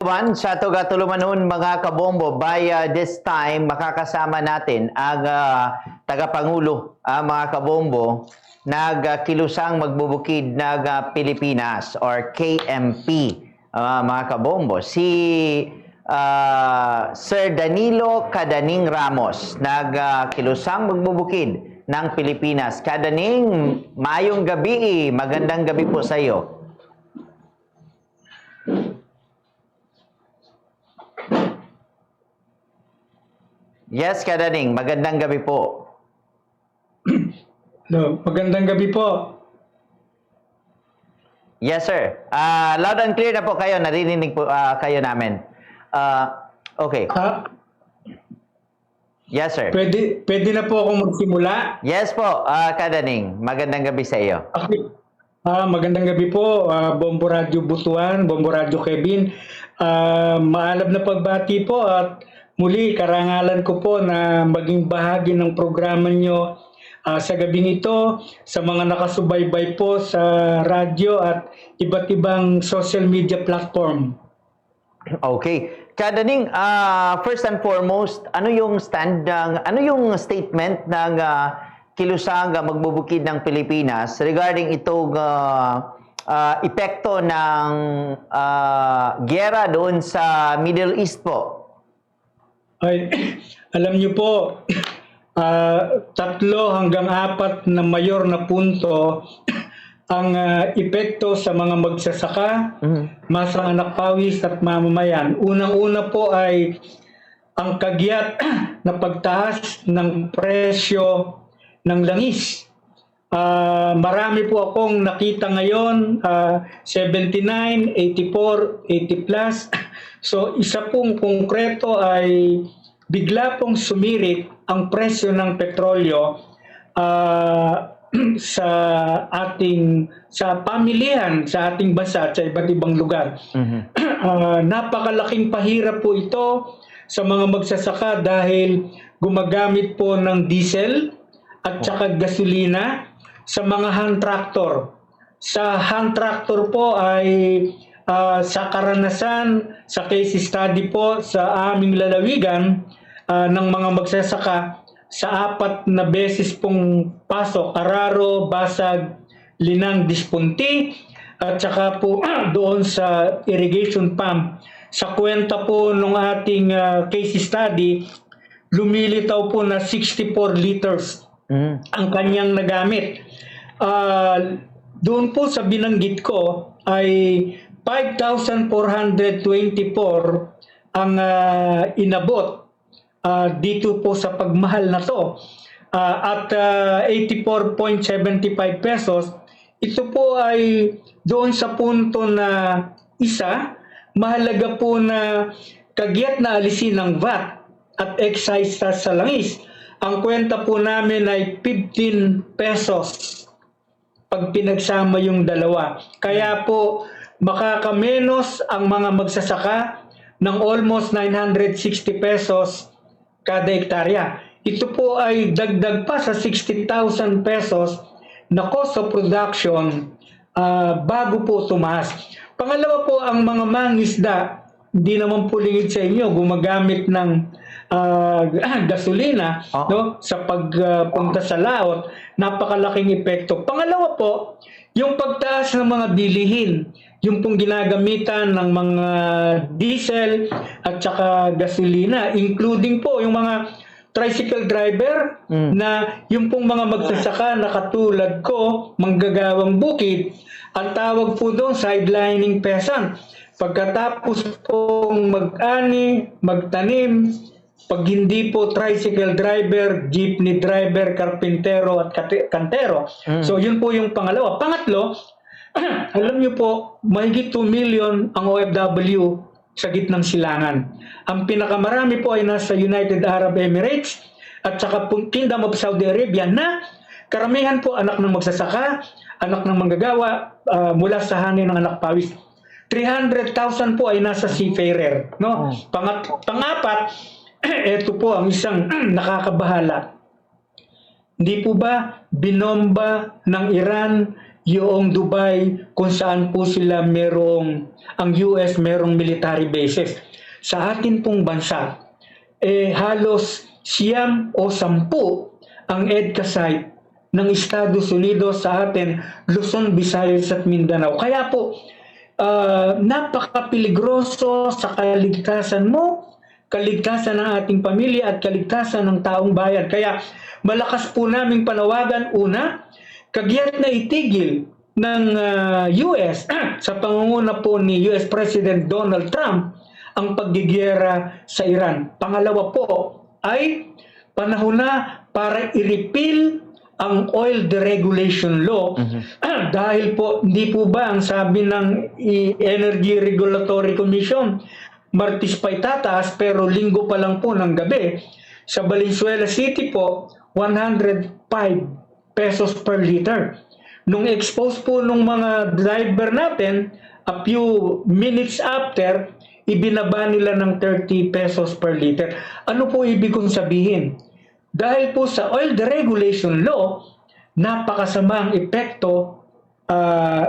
Sa tugatulumanon mga kabombo, by this time makakasama natin ang tagapangulo mga kabombo nagkilusang magbubukid ng Pilipinas or KMP mga kabombo. Si Sir Danilo Cadaning Ramos nagkilusang magbubukid ng Pilipinas. Cadaning, mayong gabi, magandang gabi po sa iyo. Yes, Cadaning. Magandang gabi po. No, magandang gabi po. Yes, sir. Loud and clear na po kayo. Narinig po kayo namin. Okay. Yes, sir. Pwede na po akong magsimula? Yes po, Cadaning. Magandang gabi sa iyo. Okay. Magandang gabi po, Bombo Radio Butuan, Bombo Radio Kevin. Maalab na pagbati po at muli karangalan ko po na maging bahagi ng programa nyo sa gabing ito, sa mga nakasubaybay po sa radyo at iba't ibang social media platform. Okay. Cadaning, first and foremost, ano yung statement ng kilusang magbubukid ng Pilipinas regarding itong epekto ng giyera doon sa Middle East po? Ay, alam niyo po, 3 hanggang 4 na mayor na punto ang epekto sa mga magsasaka, masang anak pawis at mamamayan. Unang-una po ay ang kagyat na pagtaas ng presyo ng langis. Marami po akong nakita ngayon, 79, 84, 80 plus. So isa pong konkreto ay bigla pong sumirit ang presyo ng petrolyo sa pamilihan sa ating bansa at sa iba't ibang lugar. Napakalaking pahirap po ito sa mga magsasaka dahil gumagamit po ng diesel at saka gasolina sa mga hand tractor. Sa hand tractor po ay sa karanasan, sa case study po sa aming lalawigan ng mga magsasaka, sa 4 na beses pong pasok, Araro, Basag, Linang, Dispunti, at saka po doon sa irrigation pump. Sa kwenta po ng ating case study, lumilitaw po na 64 liters ang kanyang nagamit. Doon po sa binanggit ko ay 5,424 ang inabot dito po sa pagmahal na to at 84.75 pesos. Ito po ay doon sa punto na mahalaga po na kagyat na alisin ng VAT at excise tax sa langis. Ang kwenta po namin ay 15 pesos pag pinagsama yung dalawa. Kaya po makakamenos ang mga magsasaka ng almost 960 pesos kada hektarya. Ito po ay dagdag pa sa 60,000 pesos na cost of production bago po tumaas. Pangalawa po, ang mga mangisda, hindi naman po lingid sa inyo, gumagamit ng gasolina sa pagpunta sa laot, napakalaking epekto. Pangalawa po, yung pagtaas ng mga bilihin, yung pong ginagamitan ng mga diesel at saka gasolina, including po yung mga tricycle driver na yung pong mga magsasaka na katulad ko, manggagawang bukid, ang tawag po doon sidelining peasant. Pagkatapos pong mag-ani, magtanim, pag hindi po tricycle driver, jeepney driver, karpintero at kantero. So yun po yung pangalawa. Pangatlo, alam niyo po, mahigit 2 million ang OFW sa gitnang silangan. Ang pinakamarami po ay nasa United Arab Emirates at saka Kingdom of Saudi Arabia na karamihan po anak ng magsasaka, anak ng manggagawa, mula sa hangin ng anak pawis. 300,000 po ay nasa seafarer. No? Pangapat, ito po ang isang nakakabahala. Hindi po ba binomba ng Iran yung Dubai kung saan po sila ang US merong military bases. Sa atin pong bansa, halos 9 o 10 ang EDCA site ng Estados Unidos sa atin, Luzon, Visayas at Mindanao. Kaya po, napaka-peligroso sa kaligtasan mo, kaligtasan ng ating pamilya at kaligtasan ng taong bayan. Kaya malakas po naming panawagan, una, kagyat na itigil ng US sa pangunguna po ni US President Donald Trump ang paggigiyera sa Iran. Pangalawa po ay panahon na para i-repeal ang oil deregulation law dahil po hindi po ba ang sabi ng Energy Regulatory Commission Martes pa itataas pero linggo pa lang po ng gabi sa Valenzuela City po 105 pesos per liter. Nung expose po nung mga driver natin, a few minutes after, ibinaba nila ng 30 pesos per liter. Ano po ibig kong sabihin? Dahil po sa oil deregulation law, napakasama ang epekto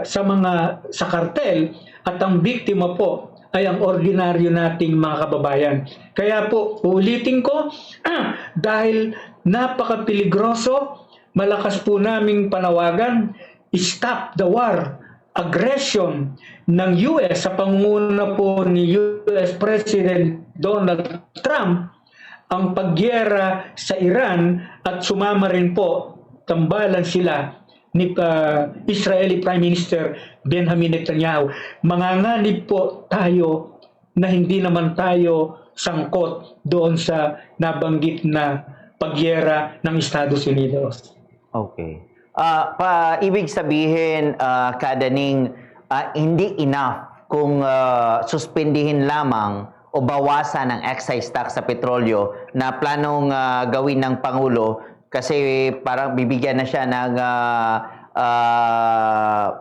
sa kartel at ang biktima po ay ang ordinaryo nating mga kababayan. Kaya po, ulitin ko, dahil napaka-peligroso, malakas po naming panawagan, stop the war, aggression ng US sa pangunguna po ni US President Donald Trump, ang pagyera sa Iran at sumama rin po, tambalan sila ni Israeli Prime Minister Benjamin Netanyahu. Manganganib po tayo na hindi naman tayo sangkot doon sa nabanggit na pagyera ng Estados Unidos. Okay. Ibig sabihin, Kadaning, hindi enough kung suspindihin lamang o bawasan ang excise tax sa petrolyo na planong gawin ng Pangulo kasi parang bibigyan na siya ng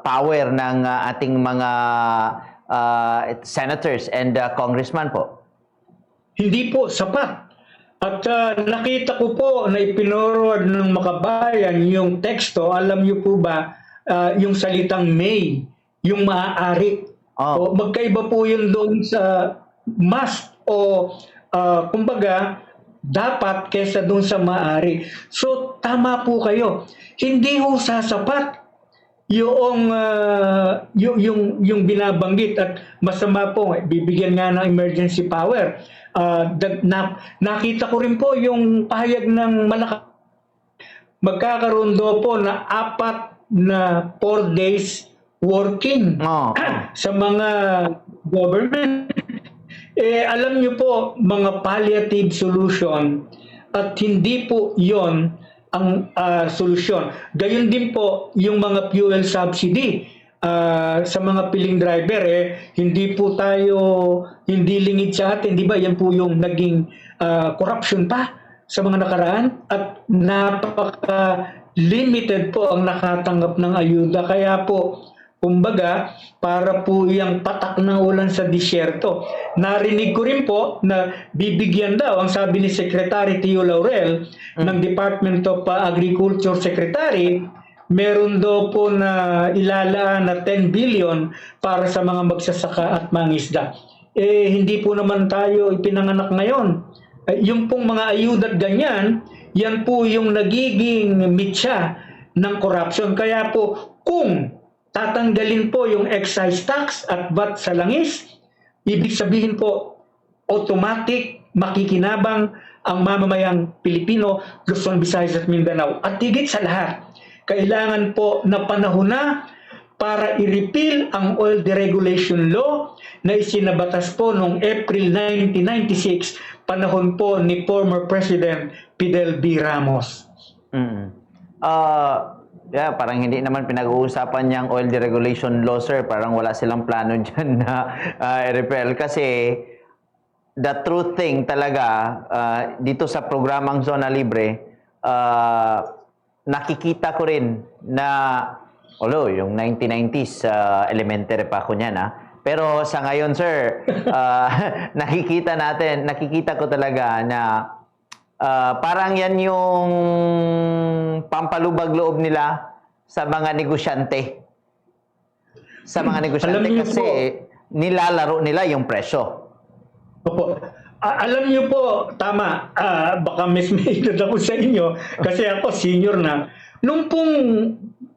power ng ating mga senators and congressman po. Hindi po sapat. At nakita ko po na ipinorward ng makabayan yung teksto, alam niyo po ba, yung salitang may, yung maaari. O, magkaiba po yun doon sa must o kumbaga, dapat kesa doon sa maaari. So, tama po kayo. Hindi ho sasapat yung binabanggit at masama po, bibigyan nga ng emergency power. Nakita ko rin po yung pahayag ng magkakaroon do po na 4 na 4 days working sa mga government. Alam niyo po, mga palliative solution at hindi po yon ang solusyon. Gayon din po yung mga fuel subsidy sa mga piling driver. Hindi po hindi lingid sa atin, di ba? Yan po yung naging corruption pa sa mga nakaraan at napaka-limited po ang nakatanggap ng ayuda. Kaya po, kumbaga, para po yung patak ng ulan sa disyerto. Narinig ko rin po na bibigyan daw, ang sabi ni Secretary Tio Laurel ng Department of Agriculture Secretary, meron daw po na ilalaan na 10 billion para sa mga magsasaka at mangisda. Hindi po naman tayo ipinanganak ngayon. Yung pong mga ayuda at ganyan, yan po yung nagiging mitya ng corruption. Kaya po, kung tatanggalin po yung excise tax at VAT sa langis, ibig sabihin po, automatic makikinabang ang mamamayang Pilipino, Luzon, Visayas at Mindanao. At higit sa lahat, kailangan po na panahon na para i-repeal ang oil deregulation law na isinabatas po noong April 1996, panahon po ni former President Fidel B. Ramos. Parang hindi naman pinag-uusapan niyang oil deregulation law, sir. Parang wala silang plano dyan na i-repeal. Kasi the true thing talaga, dito sa programang Zona Libre, nakikita ko rin na, yung 1990s, elementary pa ako niyan, Pero sa ngayon, sir, nakikita ko talaga na parang yan yung pampalubag loob nila sa mga negosyante sa mga negosyante Alam niyo kasi po, nilalaro nila yung presyo. opo. Alam niyo po, tama, baka mas may edad ako sa inyo kasi ako senior na. Nung pong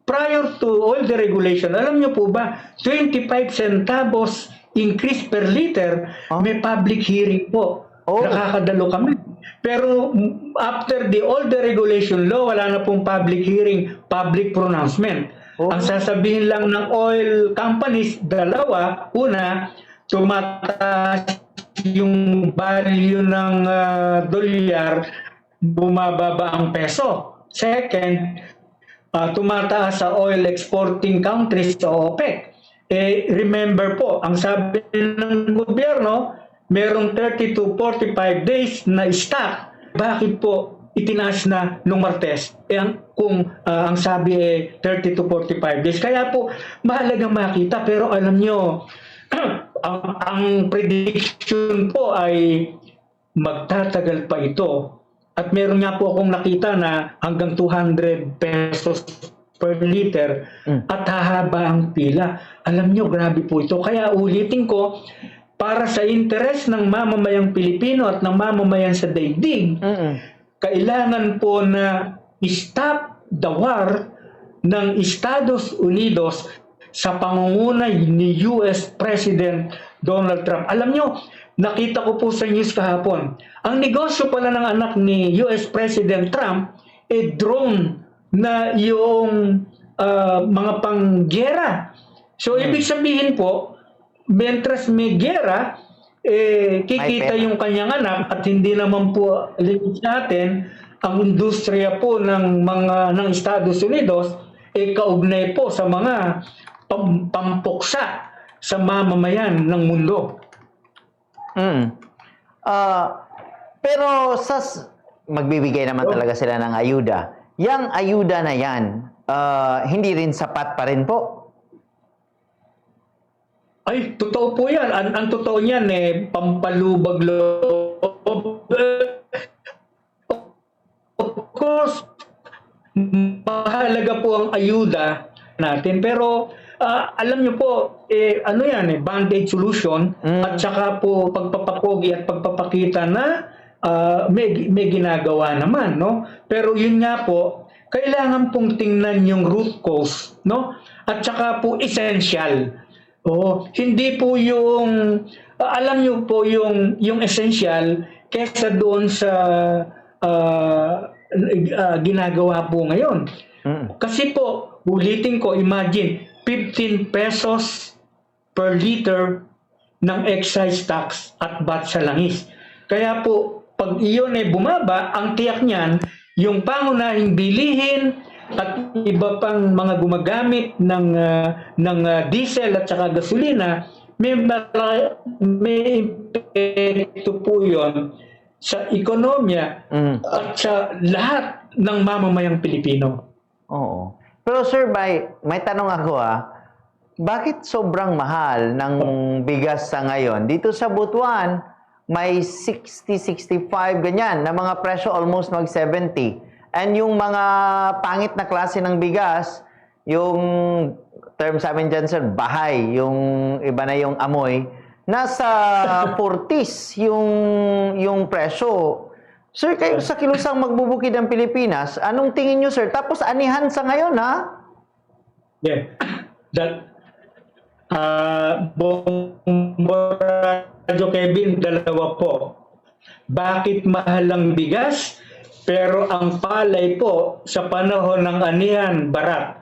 prior to all the regulation, alam niyo po ba, 25 centavos increase per liter, may public hearing po. Oh. Nakakadalo kami. Pero after all the regulation law, wala na pong public hearing, public pronouncement. Oh. Ang sasabihin lang ng oil companies, dalawa, una, tumataas yung value ng dolyar, bumababa ang peso. Second, tumataas sa oil exporting countries sa OPEC. Remember po, ang sabi ng gobyerno, merong 30 to 45 days na stock. Bakit po itinaas na nung Martes? Kung ang sabi 30 to 45 days. Kaya po, mahalaga makita. Pero alam nyo, ang prediction po ay magtatagal pa ito. At meron nga po akong nakita na hanggang 200 pesos per liter at hahaba ang pila. Alam nyo, grabe po ito. Kaya ulitin ko, para sa interes ng mamamayang Pilipino at ng mamamayan sa daigdig, kailangan po na stop the war ng Estados Unidos sa pangunguna ni US President Donald Trump. Alam nyo, nakita ko po sa news kahapon, ang negosyo pala ng anak ni US President Trump, drone na yung mga panggera. So, ibig sabihin po, mentras may gera, kikita yung kanyang anak at hindi naman po limit natin ang industriya po ng Estados Unidos, kaugnay po sa mga pampuksa sa mamamayan ng mundo. Pero magbibigay naman talaga sila ng ayuda. Yang ayuda na yan, hindi rin sapat pa rin po. Ay, totoo po yan. Ang totoo niyan, pampalubag loob. Of course, mahalaga po ang ayuda natin. Pero, alam niyo po, ano yan, band-aid solution at saka po pagpapakogi at pagpapakita na may ginagawa naman, no? Pero yun nga po, kailangan pong tingnan yung root cause, no? At saka po essential. Hindi po yung alam niyo po yung essential kaysa doon sa ginagawa po ngayon. Kasi po, ulitin ko, imagine 15 pesos per liter ng excise tax at VAT sa langis. Kaya po, pag iyon bumaba, ang tiyak niyan, yung pangunahing bilihin at iba pang mga gumagamit ng diesel at saka gasolina, may epekto po yun sa ekonomiya at sa lahat ng mamamayang Pilipino. Oo. Pero Sir Bay, may tanong ako bakit sobrang mahal ng bigas sa ngayon? Dito sa Butuan, may 60, 65 ganyan na mga presyo, almost mag-70. And yung mga pangit na klase ng bigas, yung term sa amin dyan, sir, bahay, yung iba na yung amoy, nasa 40s yung presyo. Sir, kayo sa kilusang magbubukid ng Pilipinas, anong tingin nyo, sir? Tapos anihan sa ngayon, ha? Yeah. Radyo Kevin, dalawa po. Bakit mahal ang bigas? Pero ang palay po sa panahon ng anihan, barat.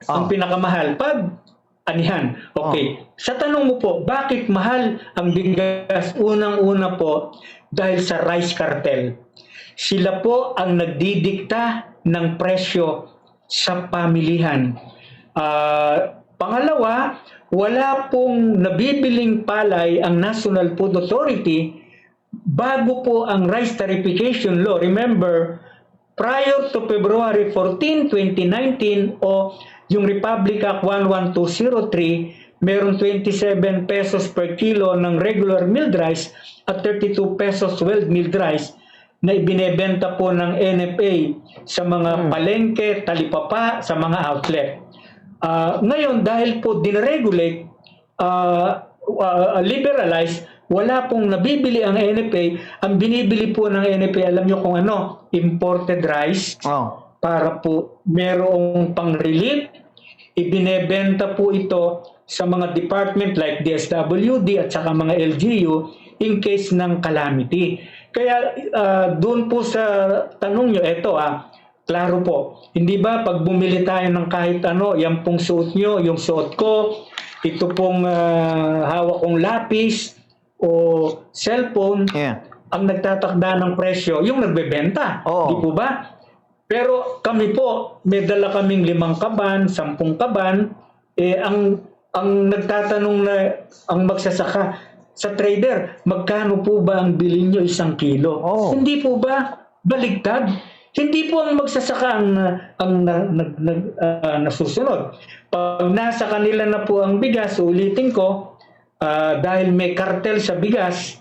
Ang pinakamahal, pag anihan. Okay. Sa tanong mo po, bakit mahal ang bigas? Unang-una po, dahil sa rice cartel. Sila po ang nagdidikta ng presyo sa pamilihan. Pangalawa, wala pong nabibiling palay ang National Food Authority bago po ang Rice Tarification Law. Remember, prior to February 14, 2019 o yung Republic Act 11203, meron 27 pesos per kilo ng regular milled rice at 32 pesos well milled rice na ibinebenta po ng NFA sa mga palengke, talipapa, sa mga outlet. Ngayon, dahil po dineregulate, liberalize, wala pong nabibili ang NFA. Ang binibili po ng NFA, alam nyo kung ano, imported rice Oh. para po merong pang-relief. Ibinebenta po ito sa mga department like DSWD at saka mga LGU in case ng calamity. Kaya doon po sa tanong nyo, eto klaro po, hindi ba pag bumili tayo ng kahit ano, yan pong suot nyo, yung suot ko, ito pong hawak kong lapis o cellphone, Yeah. ang nagtatakda ng presyo, yung nagbebenta. Oo. Di po ba? Pero kami po, may dala kaming 5 kaban, 10 kaban, ang nagtatanong na ang magsasaka sa trader, magkano po ba ang bilhin nyo 1 kilo? Oh. Hindi po ba? Baligtad. Hindi po ang magsasaka ang nasusunod. Pag nasa kanila na po ang bigas, ulitin ko, dahil may kartel sa bigas,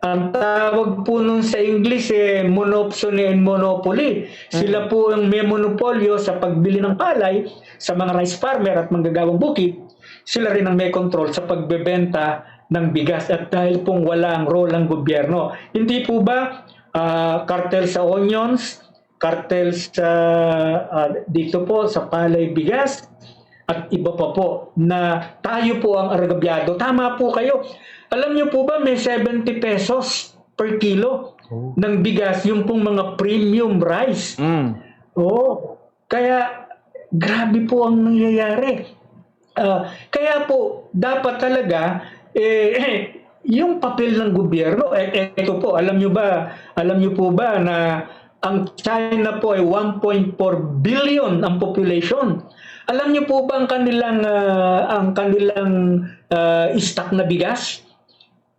ang tawag po nun sa English monopsony and monopoly. Sila po ang may monopolyo sa pagbili ng palay sa mga rice farmer at manggagawang bukid. Sila rin ang may control sa pagbebenta ng bigas at dahil pong wala ang role ng gobyerno. Hindi po ba kartel sa onions, kartel sa dito po sa palay bigas at iba pa po na tayo po ang aragabyado. Tama po kayo. Alam niyo po ba may 70 pesos per kilo ng bigas yung pong mga premium rice. Oo. Kaya grabe po ang nangyayari. Kaya po dapat talaga yung papel ng gobyerno ito po, alam niyo po ba na ang China po ay 1.4 billion ang population. Alam niyo po ba ang kanilang stock na bigas?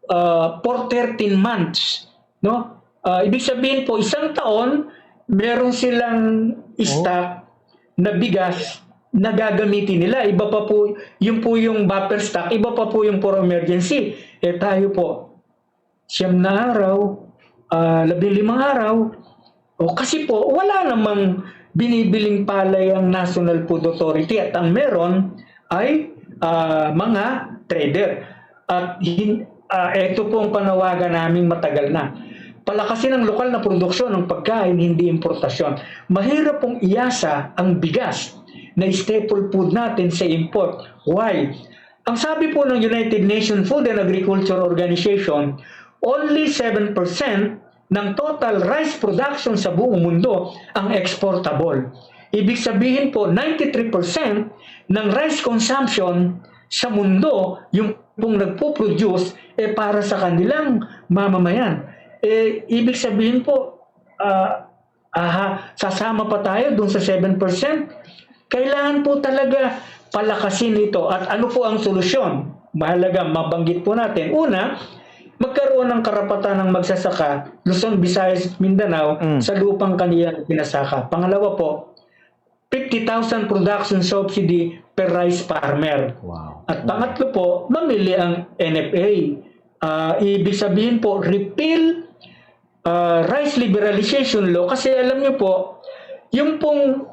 For 13 months, no? Ibig sabihin po, 1 taon meron silang stock na bigas na gagamitin nila. Iba pa po, yung buffer stock, iba pa po yung for emergency. Tayo po, 9 na araw, 15 araw, kasi po, wala namang binibiling palay ang National Food Authority at ang meron ay mga trader. At ito po ang panawagan namin matagal na. Palakasin ang lokal na produksyon ng pagkain, hindi importasyon. Mahirap pong iasa ang bigas na staple food natin sa import. Why? Ang sabi po ng United Nations Food and Agriculture Organization, only 7% ng total rice production sa buong mundo ang exportable. Ibig sabihin po, 93% ng rice consumption sa mundo, yung pong nagpo-produce, para sa kanilang mamamayan. Ibig sabihin po, sasama pa tayo dun sa 7%. Kailangan po talaga palakasin ito. At ano po ang solusyon? Mahalaga, mabanggit po natin. Una, magkaroon ng karapatan ng magsasaka, Luzon, Visayas, Mindanao, sa lupang kanilang pinasaka. Pangalawa po, 50,000 production subsidy per rice farmer. Wow. At pangatlo po, mamili ang NFA. Ibig sabihin po, repeal rice liberalization law. Kasi alam niyo po, yung pong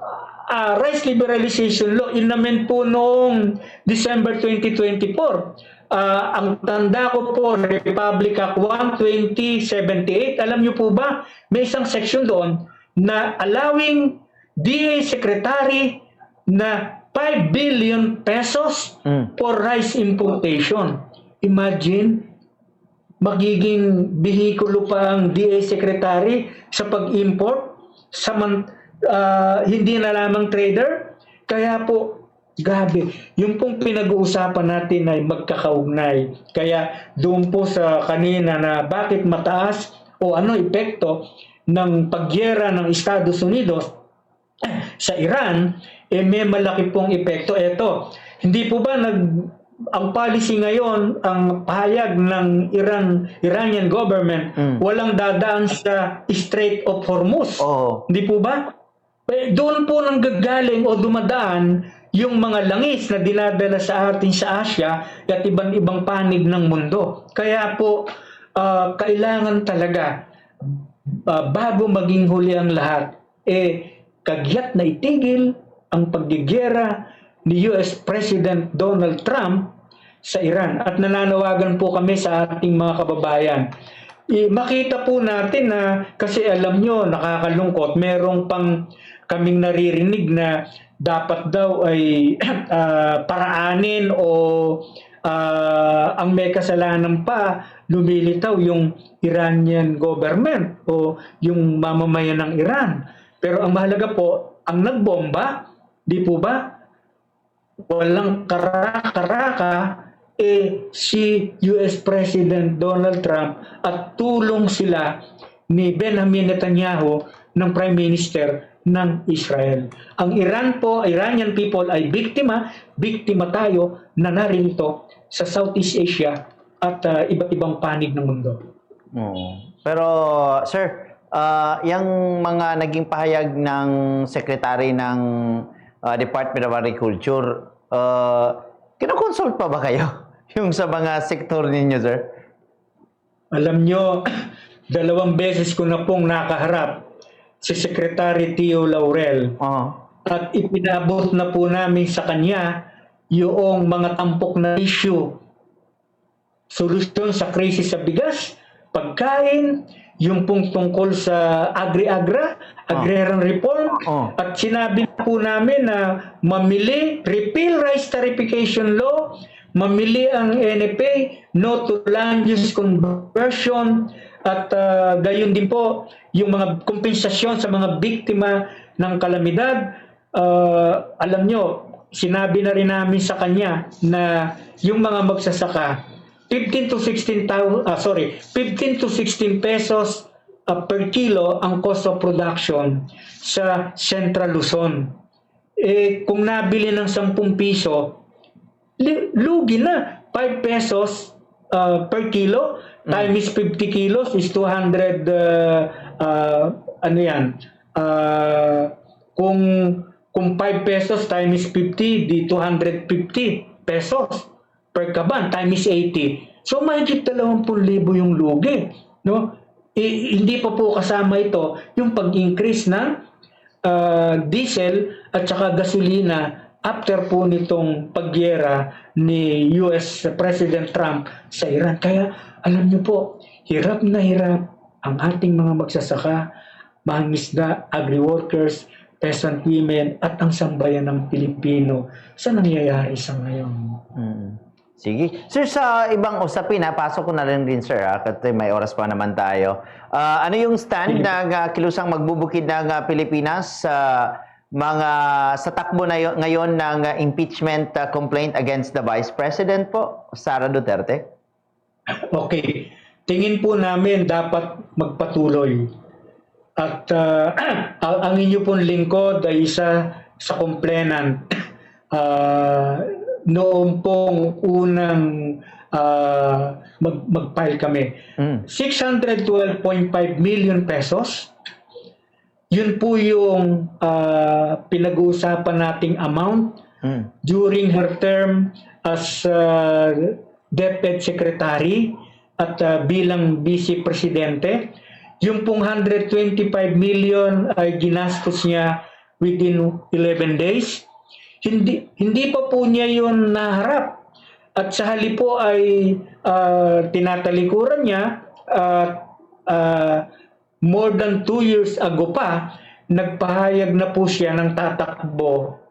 rice liberalization law, inamen po noong December 2024. Ang tanda ko po, Republic Act 12078, alam niyo po ba, may isang section doon na allowing DA Secretary na 5 billion pesos for rice importation. Imagine, magiging bihikulo pa ang DA Secretary sa pag-import, hindi na lamang trader. Kaya po, grabe, yung pong pinag-uusapan natin ay magkakaugnay. Kaya doon po sa kanina na bakit mataas o ano epekto ng pagyera ng Estados Unidos sa Iran, may malaki pong epekto. Ito, hindi po ba ang policy ngayon, ang pahayag ng Iranian government, walang dadaan sa Strait of Hormuz. Hindi po ba? Doon po nang gagaling o dumadaan yung mga langis na dinadala sa atin sa Asia at ibang panig ng mundo. Kaya po, kailangan talaga, bago maging huli ang lahat, kagyat na itigil ang paggigera ni US President Donald Trump sa Iran. At nananawagan po kami sa ating mga kababayan. Makita po natin na, kasi alam nyo, nakakalungkot, merong pang kaming naririnig na dapat daw ay paraanin o ang may kasalanan pa, lumilitaw yung Iranian government o yung mamamayan ng Iran. Pero ang mahalaga po, ang nagbomba, di po ba, walang karaka, si US President Donald Trump at tulong sila ni Benjamin Netanyahu ng Prime Minister ng Israel. Ang Iran po, Iranian people ay biktima tayo na naririto sa Southeast Asia at iba't ibang panig ng mundo. Pero, sir, yung mga naging pahayag ng Secretary ng Department of Agriculture, kinoconsult pa ba kayo? Yung sa mga sektor ninyo, sir? Alam nyo, 2 beses ko na pong nakaharap si Secretary Tio Laurel. At ipinabot na po namin sa kanya yung mga tampok na issue. Solusyon sa krisis sa bigas, pagkain, yung pong tungkol sa agrarian reform, at sinabi po namin na mamili, repeal rice tarification law, mamili ang NFA, no to land use conversion, at gayon din po yung mga kompensasyon sa mga biktima ng kalamidad. Alam nyo, sinabi na rin namin sa kanya na yung mga magsasaka, 15 to 16 pesos per kilo ang cost of production sa Central Luzon. Kung nabili ng 10 piso, lugi na. 5 pesos per kilo times 50 kilos is 200 ano yan, kung 5 pesos times 50 di 250 pesos per kaban times 80. So mahigit 20,000 yung lugi, no? Hindi pa po kasama ito yung pag-increase ng diesel at saka gasolina after po nitong pagyera ni US President Trump sa Iran. Kaya alam niyo po, hirap na hirap ang ating mga magsasaka, mangingisda, agri-workers, peasant women at ang sambayan ng Pilipino sa nangyayari sa ngayon. Sige. Sir, sa ibang usapin, pasok ko na rin sir, kasi may oras pa naman tayo. Ano yung stand ng kilusang magbubukid ng Pilipinas sa takbo na ngayon ng impeachment complaint against the Vice President po, Sara Duterte? Okay. Tingin po namin dapat magpatuloy. At ang inyo pong lingkod ay isa sa complainant. Noong pong unang mag-file kami. 612.5 million pesos. Yun po yung pinag-uusapan nating amount during her term as DepEd Secretary at bilang Vice Presidente. Yung pong 125 million ay ginastos niya within 11 days. Hindi pa po niya yun naharap. At sa halip po ay tinatalikuran niya more than 2 years ago pa, nagpahayag na po siya ng tatakbo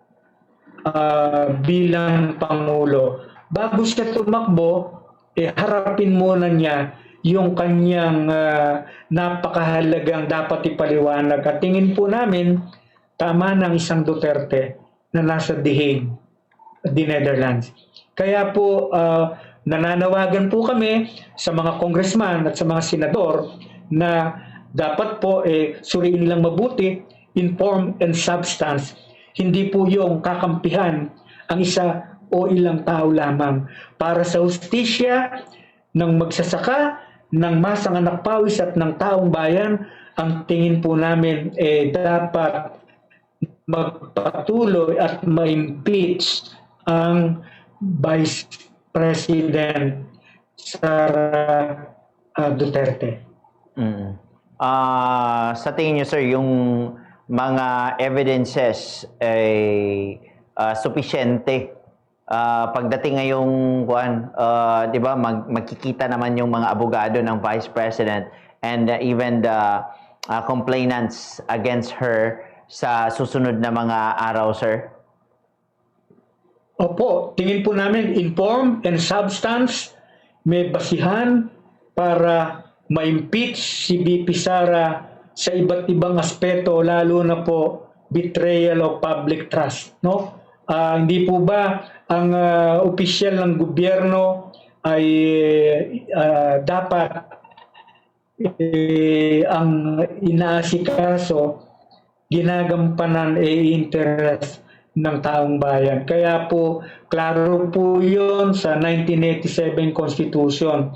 bilang Pangulo. Bago siya tumakbo, harapin muna niya yung kanyang napakahalagang dapat ipaliwanag. At tingin po namin, tama ng isang Duterte na nasa The Hague, the Netherlands. Kaya po, nananawagan po kami sa mga congressman at sa mga senador na dapat po suriin lang mabuti, in form and substance. Hindi po yung kakampihan ang isa o ilang tao lamang. Para sa hustisya ng magsasaka, ng masang anak pawis at ng taong bayan, ang tingin po namin dapat magpatuloy at ma-impeach ang Vice President Sara Duterte. Sa tingin niyo sir, yung mga evidences ay supisyente. Pagdating ngayong kuan, 'di ba, magkikita naman yung mga abogado ng Vice President and even the complainants against her sa susunod na mga araw, sir? Opo, tingin po namin inform and substance, may basihan para ma-impeach si VP Sara sa iba't ibang aspeto, lalo na po betrayal of public trust, no? Hindi po ba ang opisyal ng gobyerno ay dapat ang inaasikaso, ginagampanan interest ng taong bayan. Kaya po, klaro po yun sa 1987 Constitution.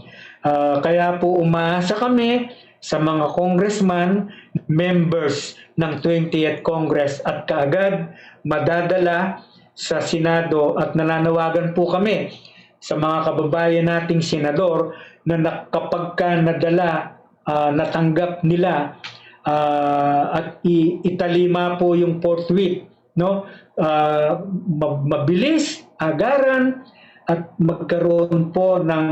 Kaya po umaasa kami sa mga congressman, members ng 20th Congress at kaagad madadala sa Senado at nananawagan po kami sa mga kababayan nating senador na kapag ka nadala, natanggap nila at italima po yung forthwith, no? Mabilis, agaran, at magkaroon po ng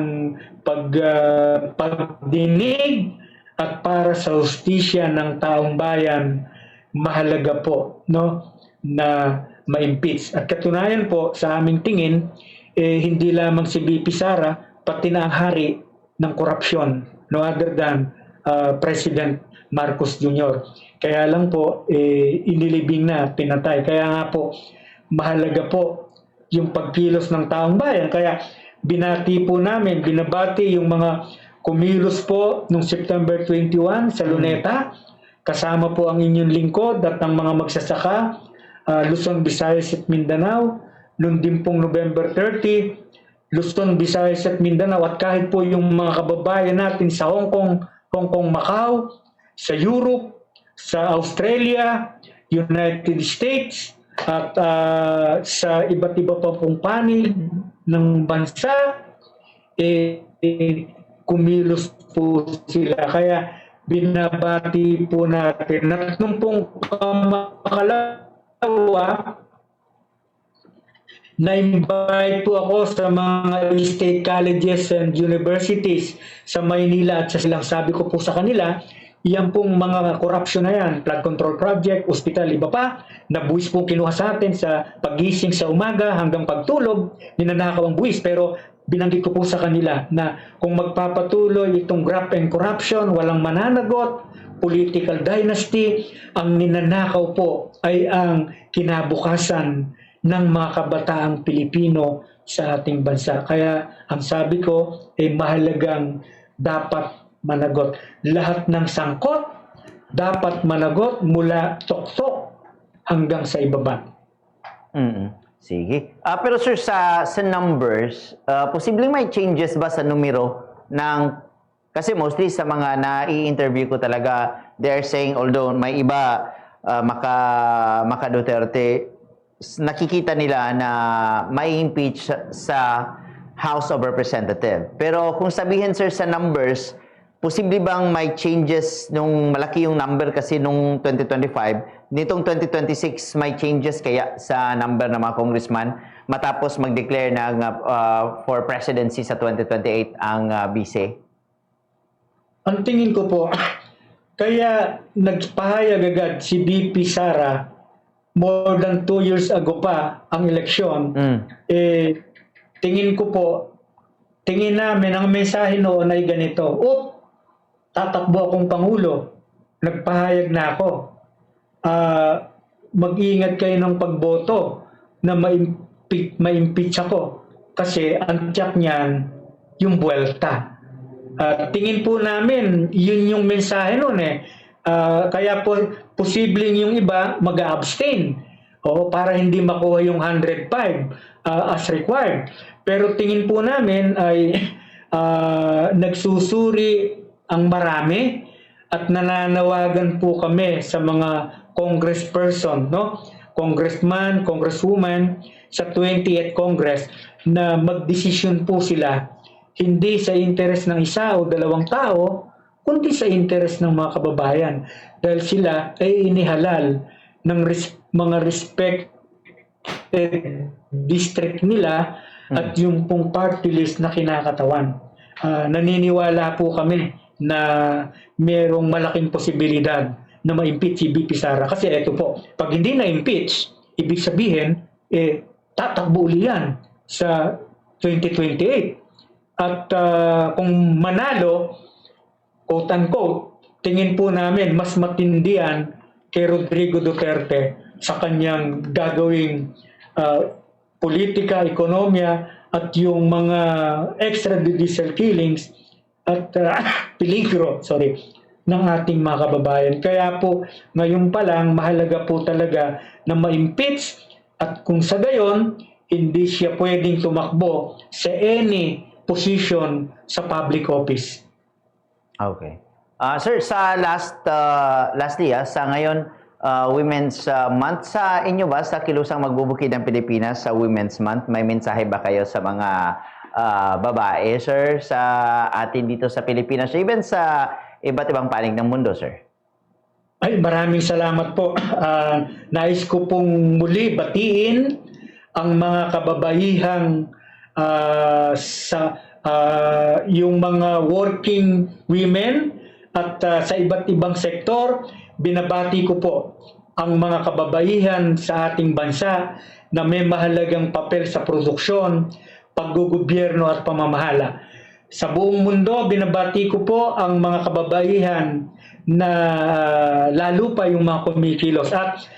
pagdinig at para sa hustisya ng taong bayan, mahalaga po, no, na ma-impeach. At katunayan po, sa aming tingin, hindi lamang si VP Sara, pati na ang hari ng korupsyon, no other than President Marcos Jr. Kaya lang po, inilibing na, pinatay. Kaya nga po, mahalaga po yung pagkilos ng taong bayan. Kaya binati po namin, binabati yung mga kumilos po noong September 21 sa Luneta. Kasama po ang inyong lingkod at ang mga magsasaka, Luzon, Visayas at Mindanao. Noong din pong November 30, Luzon, Visayas at Mindanao. At kahit po yung mga kababayan natin sa Hong Kong, Macau, sa Europe, sa Australia, United States, at sa iba't iba pa pong panig ng bansa, kumilos po sila. Kaya binabati po natin. At nung pong makalawa, na-invite po ako sa mga state colleges and universities sa Maynila at sa silang sabi ko po sa kanila, yan pong mga corruption na yan, flood control project, hospital, iba pa, na buwis po kinuha sa atin sa pagising sa umaga hanggang pagtulog, ninanakaw ang buwis. Pero binanggit ko po sa kanila na kung magpapatuloy itong graft and corruption, walang mananagot, political dynasty, ang ninanakaw po ay ang kinabukasan ng mga kabataang Pilipino sa ating bansa. Kaya ang sabi ko ay mahalagang dapat managot. Lahat ng sangkot dapat managot mula tuktok hanggang sa ibaba. Sige. Pero sir, sa numbers, posibleng may changes ba sa numero ng, kasi mostly sa mga na-i-interview ko talaga, they're saying, although may iba, maka Duterte, nakikita nila na may impeach sa House of Representatives. Pero kung sabihin sir sa numbers, posible bang may changes nung malaki yung number kasi nung 2025, nitong 2026 may changes kaya sa number ng mga congressman matapos mag-declare ng for presidency sa 2028 ang BC? Ang tingin ko po, kaya nagpahayag agad si VP Sara more than 2 years ago pa ang eleksyon, tingin ko po, tingin namin ang mensahe noon ay ganito, tatakbo akong Pangulo, nagpahayag na ako, mag-ingat kayo ng pagboto na ma-impeach ako kasi ang tiyak niyan yung buwelta. Tingin po namin, yun yung mensahe noon kaya po, posibleng yung iba mag-abstain para hindi makuha yung 105 as required. Pero tingin po namin ay nagsusuri ang marami at nananawagan po kami sa mga congressperson, no? Congressman, congresswoman sa 20th Congress na magdesisyon po sila hindi sa interes ng isa o dalawang tao, kundi sa interes ng mga kababayan. Dahil sila ay inihalal ng mga respected district nila at yung pong party list na kinakatawan. Naniniwala po kami na merong malaking posibilidad na ma-impeach si BP Sara. Kasi eto po, pag hindi na-impeach, ibig sabihin, tatakbo uli yan sa 2028. At kung manalo, quote-unquote, tingin po namin mas matindi yan kay Rodrigo Duterte sa kanyang gagawing politika, ekonomiya, at yung mga extrajudicial killings at peligro, ng ating mga kababayan. Kaya po, ngayon pa lang, mahalaga po talaga na ma-impeach at kung sa gayon, hindi siya pwedeng tumakbo sa any position sa public office. Okay. Sir, sa lastly, sa ngayon, Women's Month, sa inyo ba, sa kilusang magbubukid ng Pilipinas sa Women's Month, may mensahe ba kayo sa mga babae, sir, sa atin dito sa Pilipinas, even sa iba't ibang panig ng mundo, sir? Ay, maraming salamat po. Nais ko pong muli batiin ang mga kababaihang yung mga working women at sa iba't ibang sektor. Binabati ko po ang mga kababaihan sa ating bansa na may mahalagang papel sa produksyon, paggugobyerno at pamamahala. Sa buong mundo, binabati ko po ang mga kababaihan na lalo pa yung mga kumikilos. At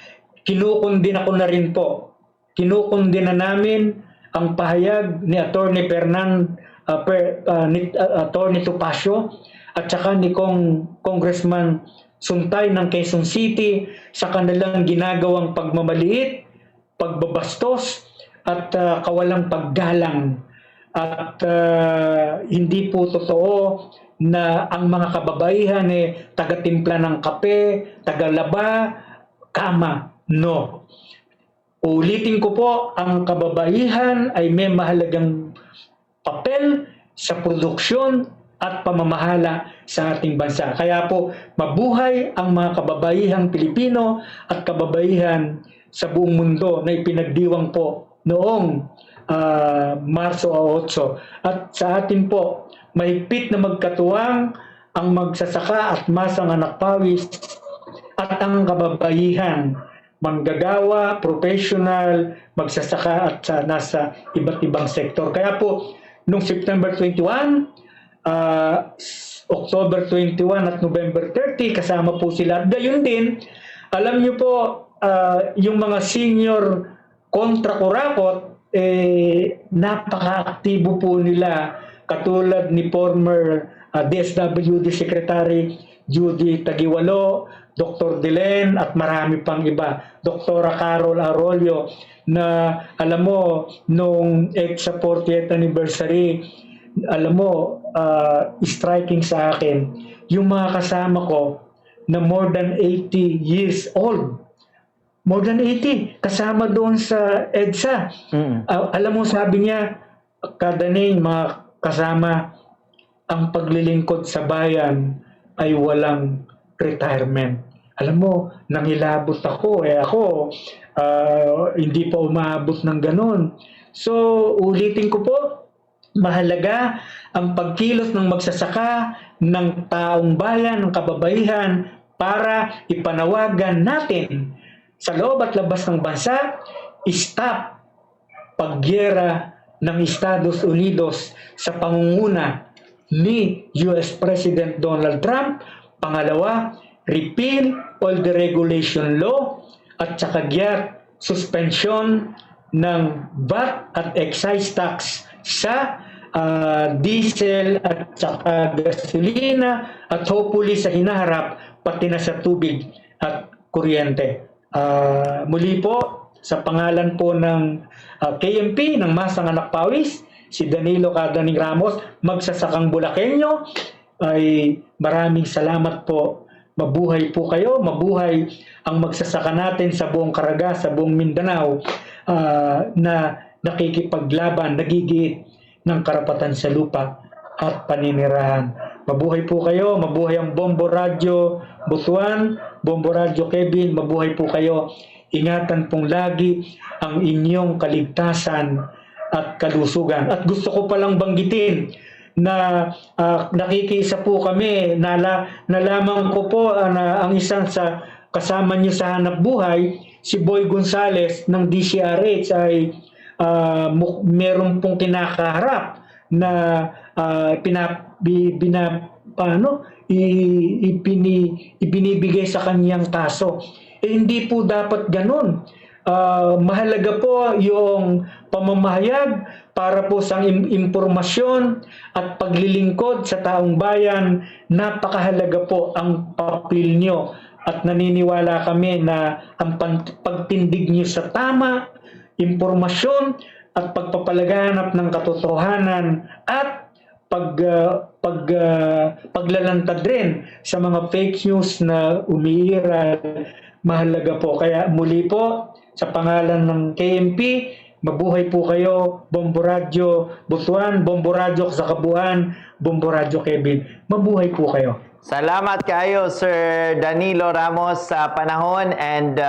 kinukundina ko na rin po. Kinukundina namin ang pahayag ni Attorney Attorney Topacio at saka ni Congressman Suntay ng Quezon City sa kanilang ginagawang pagmamaliit, pagbabastos at kawalang paggalang. At hindi po totoo na ang mga kababaihan taga-timpla ng kape, taga-laba, kama. No. Ulitin ko po, ang kababaihan ay may mahalagang papel sa produksyon at pamamahala sa ating bansa. Kaya po, mabuhay ang mga kababaihang Pilipino at kababaihan sa buong mundo na ipinagdiwang po noong Marso 8. At sa atin po, mahigpit na magkatuwang ang magsasaka at masang anak pawis at ang kababaihan, manggagawa, professional, magsasaka at nasa iba't ibang sektor. Kaya po, noong September 21, October 21 at November 30, kasama po sila. At gayon din, alam niyo po, yung mga senior kontra-kurakot, napaka-aktibo po nila, katulad ni former DSWD Secretary Judy Tagiwalo, Dr. Delen at marami pang iba, Dr. Carol Arroyo, na alam mo, nung sa 40th anniversary, alam mo, striking sa akin, yung mga kasama ko na more than 80 years old, more than 80, kasama doon sa EDSA. Alam mo, sabi niya, Kadaning, mga kasama, ang paglilingkod sa bayan ay walang retirement. Alam mo, nangilabot ako. Ako, hindi pa umaabot ng ganun. So, ulitin ko po, mahalaga ang pagkilos ng magsasaka, ng taong bayan, ng kababaihan, para ipanawagan natin sa loob at labas ng bansa, stop pagyera ng Estados Unidos sa pangunguna ni US President Donald Trump. Pangalawa, repeal all the regulation law at saka suspension ng VAT at excise tax sa diesel at saka gasolina at hopefully sa hinaharap pati na sa tubig at kuryente. Muli po, sa pangalan po ng KMP, ng Masang Anak Pawis, si Danilo Cadaning Ramos, magsasakang Bulakenyo, ay maraming salamat po. Mabuhay po kayo, mabuhay ang magsasaka natin sa buong Caraga, sa buong Mindanao, na nakikipaglaban, nagigiit ng karapatan sa lupa at paninirahan. Mabuhay po kayo, mabuhay ang Bombo Radio Butuan, Bombo Radio Kevin, mabuhay po kayo. ingatan pong lagi ang inyong kaligtasan at kalusugan. At gusto ko palang banggitin na nakikisa po kami, nalaman ko po na ang isang sa kasama niyo sa hanap buhay, si Boy Gonzales ng DCRH ay meron pong kinakaharap na ibinibigay sa kanyang kaso. Hindi po dapat ganun. Mahalaga po yung pamamahayag para po sa impormasyon at paglilingkod sa taong bayan. Napakahalaga po ang papel nyo at naniniwala kami na ang pagtindig nyo sa tama, impormasyon at pagpapalaganap ng katotohanan at paglalantad rin sa mga fake news na umiiral, mahalaga po. Kaya muli po, sa pangalan ng KMP, mabuhay po kayo, Bombo Radio Butuan, Bombo Radio sa Kabuuan, Bombo Radio Kevin. Mabuhay po kayo. Salamat kayo, Sir Danilo Ramos, sa panahon, and